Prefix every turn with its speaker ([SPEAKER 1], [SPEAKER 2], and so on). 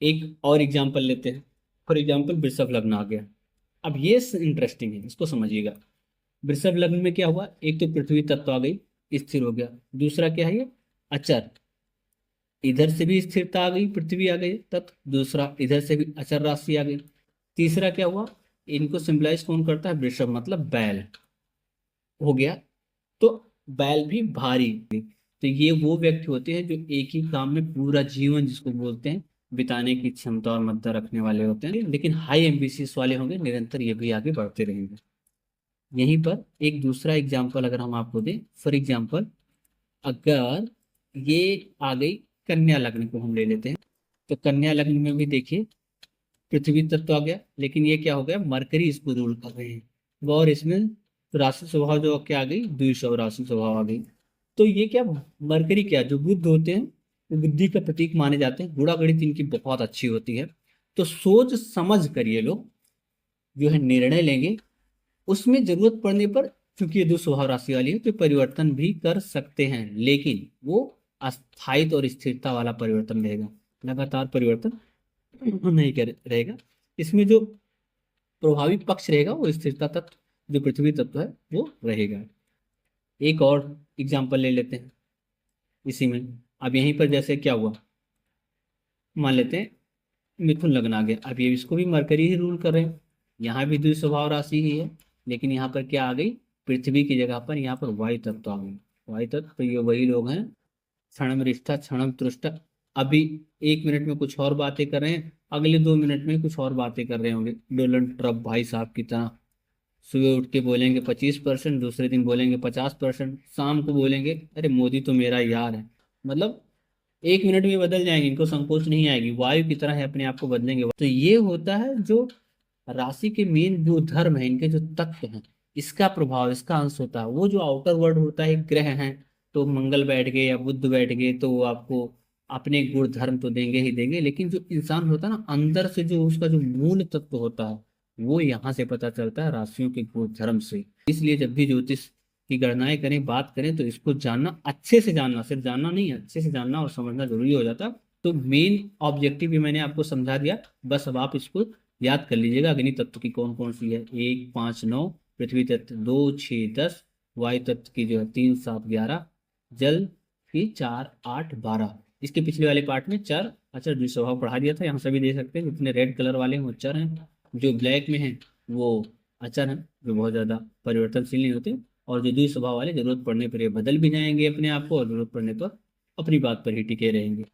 [SPEAKER 1] एक और एग्जाम्पल लेते हैं। फॉर एग्जाम्पल वृषभ लग्न आ गया। अब ये इंटरेस्टिंग है, इसको समझिएगा। वृषभ लग्न में क्या हुआ, एक तो पृथ्वी तत्व आ गई, स्थिर हो गया। दूसरा क्या है ये, अचर, इधर से भी स्थिरता आ गई, पृथ्वी आ गई तत्व। दूसरा इधर से भी अचर राशि आ गई। तीसरा क्या हुआ, इनको सिंबलाइज कौन करता है, वृषभ मतलब बैल हो गया। तो बैल भी भारी। तो ये वो व्यक्ति होते हैं जो एक ही काम में पूरा जीवन, जिसको बोलते हैं, बिताने की क्षमता और मद्दा रखने वाले होते हैं, लेकिन हाई एम्बिशियस वाले होंगे, निरंतर ये भी आगे बढ़ते रहेंगे। यहीं पर एक दूसरा एग्जाम्पल अगर हम आपको दें, फॉर एग्जाम्पल अगर ये आ गई कन्या लग्न को हम ले लेते हैं। तो कन्या लग्न में भी देखिए पृथ्वी तत्व आ गया, लेकिन ये क्या हो गया, मरकरी इसको रूल कर रहे हैं। वो और इसमें राशि स्वभाव जो क्या आ गई, द्विशव राशि स्वभाव आ गई। तो ये क्या, मरकरी क्या, जो बुद्ध होते हैं, वो बुद्धि का प्रतीक माने जाते हैं। गुणा गणित इनकी बहुत अच्छी होती है। तो सोच समझ कर ये लोग जो है निर्णय लेंगे। उसमें जरूरत पड़ने पर, क्योंकि ये दो स्वभाव राशि वाली है, तो परिवर्तन भी कर सकते हैं, लेकिन वो अस्थायित्व और स्थिरता वाला परिवर्तन रहेगा। लगातार परिवर्तन नहीं कर रहेगा। इसमें जो प्रभावी पक्ष रहेगा वो स्थिरता तत्व, जो पृथ्वी तत्व है वो रहेगा। एक और एग्जाम्पल ले लेते हैं इसी में। अब यहीं पर जैसे क्या हुआ, मान लेते हैं मिथुन लग्न आ गया। अब ये इसको भी मरकरी ही रूल कर रहे हैं। यहाँ भी द्वि स्वभाव राशि ही है, लेकिन यहाँ पर क्या आ गई, पृथ्वी की जगह पर यहाँ पर वायु तत्व आ गई। वायु तत्व तो ये वही लोग हैं, क्षणम रिष्ठा क्षणम तुष्टा। अभी 1 मिनट में कुछ और बातें कर रहे हैं, अगले 2 मिनट में कुछ और बातें कर रहे होंगे, डोनाल्ड ट्रम्प भाई साहब की तरह। सुबह उठ के बोलेंगे 25%, दूसरे दिन बोलेंगे 50%, शाम को बोलेंगे अरे मोदी तो मेरा यार है। मतलब 1 मिनट में बदल जाएंगे, इनको संकोच नहीं आएगी, वायु की तरह है, अपने आप को बदलेंगे। तो ये होता है जो राशि के मेन जो धर्म है, इनके जो तत्व हैं, इसका प्रभाव, इसका अंश होता है। वो जो आउटर वर्ल्ड होता है, ग्रह हैं, तो मंगल बैठ गए या बुध बैठ गए तो वो आपको अपने गुण धर्म तो देंगे ही देंगे, लेकिन जो इंसान होता है ना, अंदर से जो उसका जो मूल तत्व होता है, वो यहाँ से पता चलता है, राशियों के गुण धर्म से। इसलिए जब भी ज्योतिष की गणनाएं करें, बात करें, तो इसको जानना, अच्छे से जानना, सिर्फ जानना नहीं, अच्छे से जानना और समझना जरूरी हो जाता है। तो मेन ऑब्जेक्टिव भी मैंने आपको समझा दिया। बस अब आप इसको याद कर लीजिएगा, अग्नि तत्व की कौन कौन सी है, 1, 5, 9, पृथ्वी तत्व 2, 6, 10, वायु तत्व की जो है 3, 7, 11, जल की 4, 8, 12। इसके पिछले वाले पार्ट में चर अचर द्विस्वभाव पढ़ा दिया था, यहाँ से भी दे सकते हैं। जितने रेड कलर वाले हैं वो चर हैं, जो ब्लैक में हैं वो अचर हैं, जो बहुत ज्यादा परिवर्तनशील नहीं होते। और जो द्विस्वभाव वाले जरूरत पड़ने पर ये बदल भी जाएंगे अपने आप को, और जरूरत पड़ने पर अपनी बात पर ही टिके रहेंगे।